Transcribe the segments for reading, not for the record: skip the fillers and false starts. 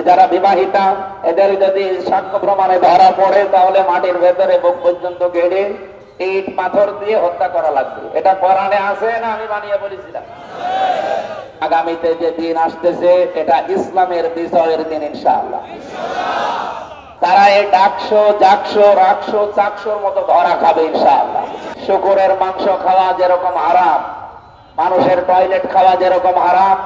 যারা বিবাহিতা এদের যদি সাক্ষ্য প্রমাণে ধরা পড়ে তাহলে মাটির ভেতরে বুক পর্যন্ত গেড়ে ইট পাথর দিয়ে হত্যা করা লাগবে। এটা কোরআনে আছে না আমি বানিয়ে বলেছিলাম? আগামীতে যে দিন আসতেছে এটা ইসলামের বিজয়ের দিন ইনশাআল্লাহ। তারা এই ডাকশো জাকশো রাকশো চাকশোর মতো ধরা খাবে ইনশাআল্লাহ। শুকুরের মাংস খাওয়া যেরকম হারাম, মানুষের টয়লেট খাওয়া যেরকম হারাম,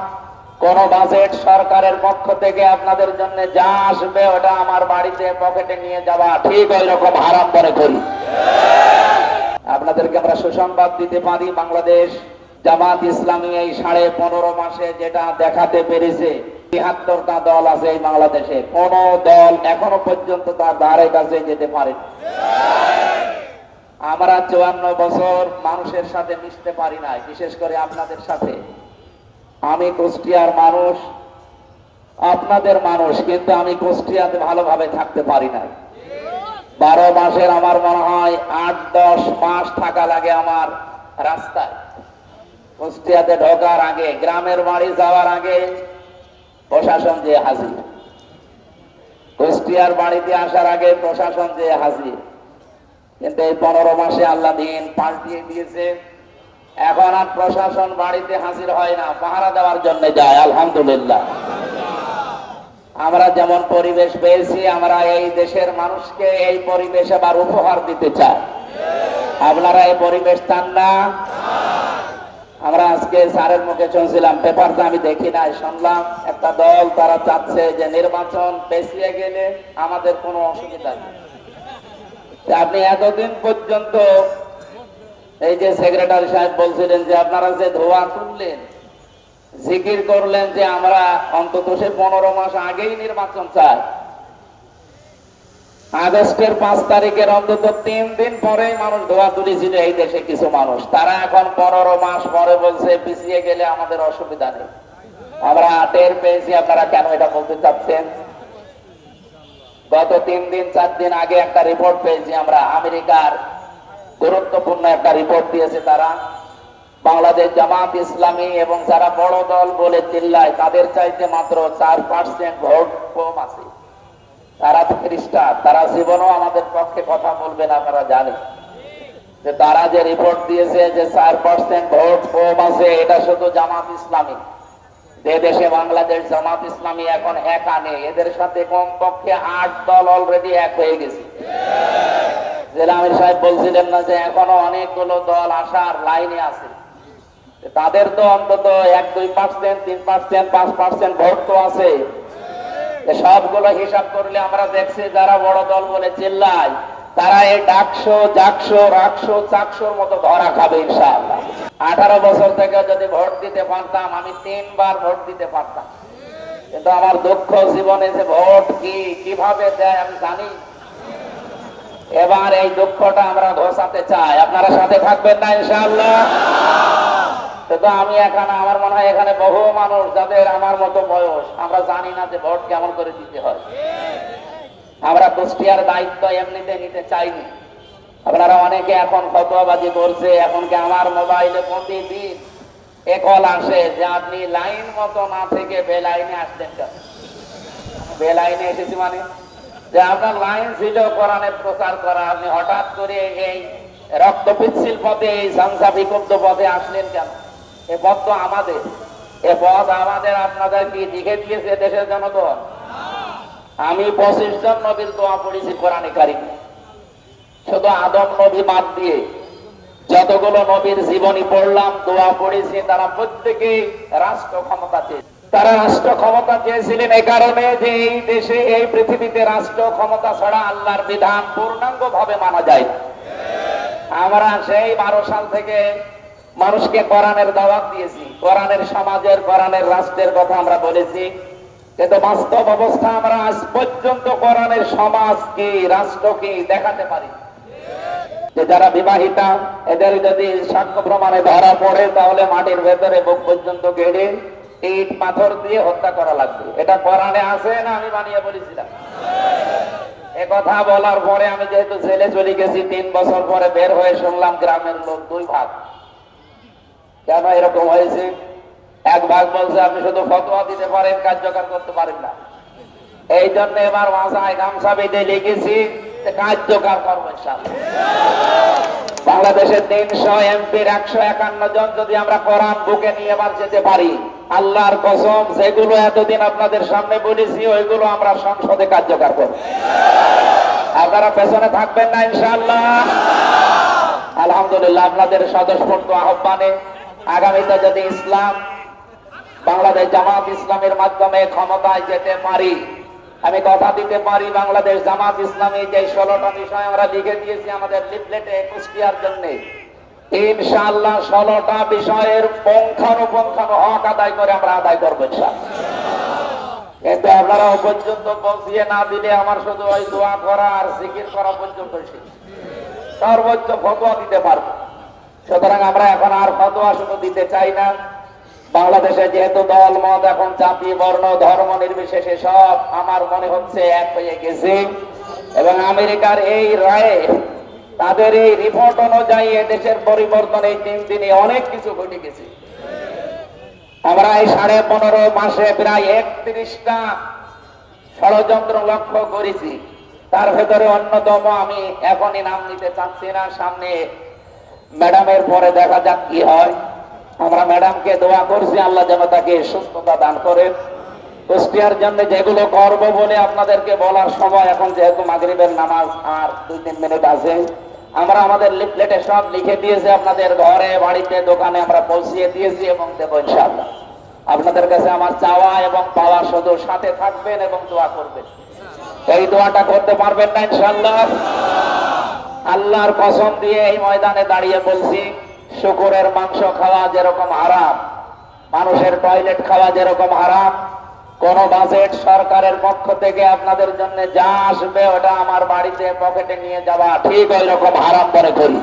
কোন বাজেট সরকারের পক্ষ থেকে আপনাদের জন্য যা আসবে ওটা আমার বাড়িতে পকেটে নিয়ে যাওয়া ঠিক ওই রকম হারাম মনে করি। আপনাদেরকে আমরা সুসংবাদ দিতে পারি, বাংলাদেশ জামাত ইসলামী এই 15.5 মাসে যেটা দেখাতে পেরেছে, ৭৩টা দল আছে এই বাংলাদেশে, কোন দল এখনো পর্যন্ত তার ধারে কাছে যেতে পারে। আমরা ৫৪ বছর মানুষের সাথে মিশতে পারি নাই, বিশেষ করে আপনাদের সাথে। আমি কুষ্টিয়ার মানুষ, আপনাদের মানুষ, কিন্তু আমি কুষ্টিয়াতে ভালোভাবে থাকতে পারি নাই। 12 মাসের আমার মনে হয় ৮-১০ মাস থাকা লাগে আমার রাস্তায়। কুষ্টিয়াতে ঢোকার আগে, গ্রামের বাড়ি যাওয়ার আগে প্রশাসন যে হাজির, কুষ্টিয়ার বাড়িতে আসার আগে প্রশাসন যে হাজির। কিন্তু এই 15 মাসে আল্লাহ দিন পাল্টিয়ে দিয়েছে, এখন আর প্রশাসন বাড়িতে হাজির হয় না, পাহারা দেওয়ার জন্য যায়। আলহামদুলিল্লাহ। আমরা যেমন পরিবেশ পেয়েছি, আমরা এই দেশের মানুষকে এই পরিবেশ আবার উপহার দিতে চাই। আপনারা এই পরিবেশ চান না? আমরা আজকে স্যারের মুখে শুনছিলাম, পেপারটা আমি দেখি নাই, শুনলাম একটা দল তারা চাচ্ছে যে নির্বাচন পেছিয়ে গেলে আমাদের কোনো অসুবিধা নেই। আপনি এতদিন পর্যন্ত এই যে সেক্রেটারি সাহেব বলছিলেন যে আপনারা যে ধোয়া তুললেন, জিকির করলেন যে আমরা অন্তত 15 মাস আগেই নির্বাচন চাই, আগস্টের 5 তারিখের অন্তত 3 দিন পরে মানুষ ধোয়া তুলেছিল এই দেশে কিছু মানুষ। তারা এখন 15 মাস পরে বলছে পিছিয়ে গেলে আমাদের অসুবিধা নেই। আমরা টের পেয়েছি আপনারা কেন এটা বলতে চাচ্ছেন। গত 3 দিন 4 দিন আগে একটা রিপোর্ট পেয়েছি আমরা, আমেরিকার গুরুত্বপূর্ণ একটা রিপোর্ট দিয়েছে তারা। বাংলাদেশ জামাত ইসলামী এবং যারা বড় দল বলে চিল্লায় তাদের চাইতে মাত্র 4% ভোট কম আছে। তারা খ্রিস্টান, তারা জীবনেও আমাদের পক্ষে কথা বলবে না। আপনারা জানেন যে তারা যে রিপোর্ট দিয়েছে যে 4% ভোট কম আছে, এটা শুধু জামাত ইসলামী। যে দেশে বাংলাদেশ জামাত ইসলামী এখন একা নেই, এদের সাথে কমপক্ষে 8 দল অলরেডি এক হয়ে গেছে। জেলা আমির সাহেব বলছিলেন না যে এখনো অনেকগুলো দল আসার লাইনে আছে, তাদের তো অন্তত 1-2%, 3%, 5% ভোট তো আছে। সবগুলো হিসাব করলে আমরা দেখছি যারা বড় দল বলে চিল্লায় তারা এই ডাকশো জাকশো রাকশো চাকশোর মতো ধরা খাবে ইনশাআল্লাহ। 18 বছর থেকে যদি ভোট দিতে পারতাম, আমি 3 বার ভোট দিতে পারতাম, কিন্তু আমার দুঃখ জীবনে যে ভোট কিভাবে দেয় আমি জানি। এবার এই দুঃখটা আমরা ঘোষাতে চাই, আপনারা সাথে থাকবেন না ইনশাআল্লাহ? তো আমি এখানে, আমার মনে হয় এখানে বহু মানুষ যাদের আমার মতো বয়স, আমরা জানি না যে ভোট কেমন করে দিতে হয়। আমরা কুষ্টিয়ার দায়িত্ব এমনিতে নিতে চাইনি। আপনারা অনেকে এখন ফতোয়াবাজি করছে, এমনকি আমার মোবাইলে প্রতিদিন কল আসে যে আপনি লাইন মতো না থেকে বেলাইনে আসলেন কেন। বেলাইনে এসেছি মানে যে আপনার লাইন ছিল কোরআনের প্রচার করা, আপনি হঠাৎ করে এই রক্ত পিচ্ছিল পথে, এই সংসা বিক্ষুব্ধ পথে আসলেন কেন? এ পথ তো আমাদের, এ পথ আমাদের। আপনাদের কি লিখে দিয়েছে দেশের জনগণ? আমি 25 জন নবীর দোয়া পড়েছি কোরআনে কারিমে, শুধু আদম নবী বাদ দিয়ে যতগুলো নবীর জীবনী পড়লাম, দোয়া পড়েছি, তারা প্রত্যেকেই রাষ্ট্র ক্ষমতা চেয়েছে। তারা রাষ্ট্র ক্ষমতা চেয়েছিলেন এই কারণে যে এই দেশে, এই পৃথিবীতে রাষ্ট্র ক্ষমতা ছাড়া আল্লাহর বিধান পূর্ণাঙ্গ ভাবে মানা যায়। আমরা সেই 12 সাল থেকে মানুষকে কোরআনের দাওয়াত দিয়েছি, কোরআনের সমাজের, কোরআনের রাষ্ট্রের কথা আমরা বলেছি, কিন্তু বাস্তব অবস্থা আমরা আজ পর্যন্ত কোরআনের সমাজ কি, রাষ্ট্র কি দেখাতে পারি। যে যারা বিবাহিতা এদের যদি সাক্ষ্য প্রমাণে ধরা পড়ে তাহলে মাটির ভেতরে বুক পর্যন্ত গেড়ে ইট পাথর দিয়ে হত্যা করা লাগবে। এটা কোরআনে আছে না আমি বানিয়ে বলেছিলাম? এ কথা বলার পরে আমি যেহেতু জেলে চলে গেছি, 3 বছর পরে বের হয়ে শুনলাম গ্রামের লোক 2 ভাগ। কেন এরকম হয়েছে? এক ভাগ বলছে আপনি শুধু ফতোয়া দিতে পারেন, কার্যকর করতে পারেন না। এই জন্য এবার ভাষায় গামছা বেঁধে লিখেছি কার্যকর করবো ইনশাআল্লাহ। বাংলাদেশের 300 এমপির 151 জন যদি আমরা কোরআন বুকে নিয়ে এবার যেতে পারি, আল্লাহর কসম যেগুলো এতদিন আপনাদের সামনে বলেছি ওইগুলো আমরা সংসদে কার্যকর করব। আপনারা পেছনে থাকবেন না ইনশাআল্লাহ? আলহামদুলিল্লাহ, আপনাদের স্বতঃস্ফূর্ত আহ্বানে আগামীতে যদি ইসলাম বাংলাদেশ জামাত ইসলামের মাধ্যমে ক্ষমতায় যেতে পারি, আমি কথা দিতে পারি বাংলাদেশ জামাত ইসলামী যে 16টা বিষয় আমরা লিখে দিয়েছি আমাদের লিফলেটে কুষ্টিয়ার জন্য, ইনশাআল্লাহ 16টা বিষয়ের পুঙ্খানুপুঙ্খানু হক আদায় করে আমরা আদায় করবো ইনশাআল্লাহ। কিন্তু আপনারা পর্যন্ত পৌঁছিয়ে না দিলে আমার শুধু ওই দোয়া করা আর জিকির করা পর্যন্ত সর্বোচ্চ ফতোয়া দিতে পারবো। সুতরাং আমরা এখন আর ফতোয়া শুধু দিতে চাই না। বাংলাদেশে যেহেতু দল মত এখন জাতি বর্ণ ধর্ম নির্বিশেষে সব আমার মনে হচ্ছে এক হয়ে গেছে, এবং আমেরিকার এই রায়ে তাদের এই রিপোর্ট অনুযায়ী দেশের পরিবর্তন এই 3 দিনে অনেক কিছু ঘটে গেছে। আমরা এই 15.5 মাসে প্রায় 31টা ষড়যন্ত্র লক্ষ্য করেছি। তার ভেতরে অন্যতম, আমি এখনই নাম নিতে চাচ্ছি না, সামনে ম্যাডামের পরে দেখা যাক কি হয়। আমরা ম্যাডামকে দোয়া করছি আল্লাহ যেন তাকে সুস্থতা দান করেন। কুষ্টিয়ার জন্য যেগুলো করব বলে আপনাদেরকে বলার সময় এখন, যেহেতু মাগরিবের নামাজ আর 2-3 মিনিট আছে, আমরা আমাদের লিফলেটে সব লিখে দিয়েছি, আপনাদের ঘরে বাড়িতে দোকানে আমরা পৌঁছিয়ে দিয়েছি এবং দেব ইনশাআল্লাহ। আপনাদের কাছে আমার চাওয়া এবং পাওয়া শুধু সাথে থাকবেন এবং দোয়া করবেন। এই দোয়াটা করতে পারবেন না ইনশাআল্লাহ? আল্লাহর কসম দিয়ে এই ময়দানে দাঁড়িয়ে বলছি, শুকুরের মাংস খাওয়া যেরকম হারাম, মানুষের টয়লেট খাওয়া যেরকম হারাম, কোন বাজেট সরকারের পক্ষ থেকে আপনাদের জন্য যা আসবে ওটা আমার বাড়িতে পকেটে নিয়ে যাওয়া ঠিক ওই রকম হারাম মনে করি।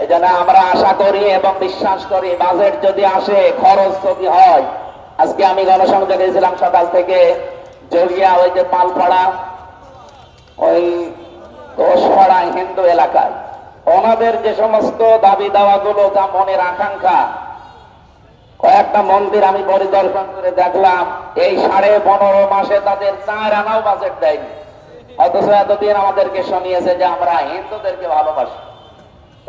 এই জন্য আমরা আশা করি এবং বিশ্বাস করি বাজেট যদি আসে, খরচ যদি হয়। আজকে আমি গণসংযোগে গেছিলাম সকাল থেকে জড়িয়া, ওই যে পালপাড়া, ওই ঘোষপাড়া হিন্দু এলাকায় ওনাদের যে সমস্ত দাবি দাওয়াগুলো, যা মনের আকাঙ্ক্ষা, কয়েকটা মন্দির আমি পরিদর্শন করে দেখলাম এই 15.5 মাসে তাদের 4 আনাও বাজেট দেয়নি। অথচ এতদিন আমাদেরকে শুনিয়েছে যে আমরা হিন্দুদেরকে ভালোবাসি।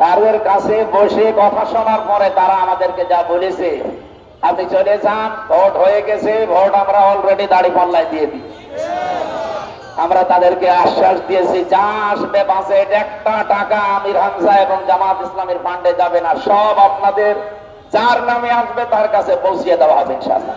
তাদের কাছে বসে কথা শোনার পরে তারা আমাদেরকে যা বলেছে, আপনি চলে যান, ভোট হয়ে গেছে, ভোট আমরা অলরেডি দাড়ি পাল্লায় দিয়ে দিই। আমরা তাদেরকে আশ্বাস দিয়েছি যা আসবে বাজেট, একটা টাকা আমির হামজা এবং জামাত ইসলামের ফান্ডে যাবে না, সব আপনাদের যার নামে আসবে তার কাছে পৌঁছিয়ে দেওয়া হবে ইনশাআল্লাহ।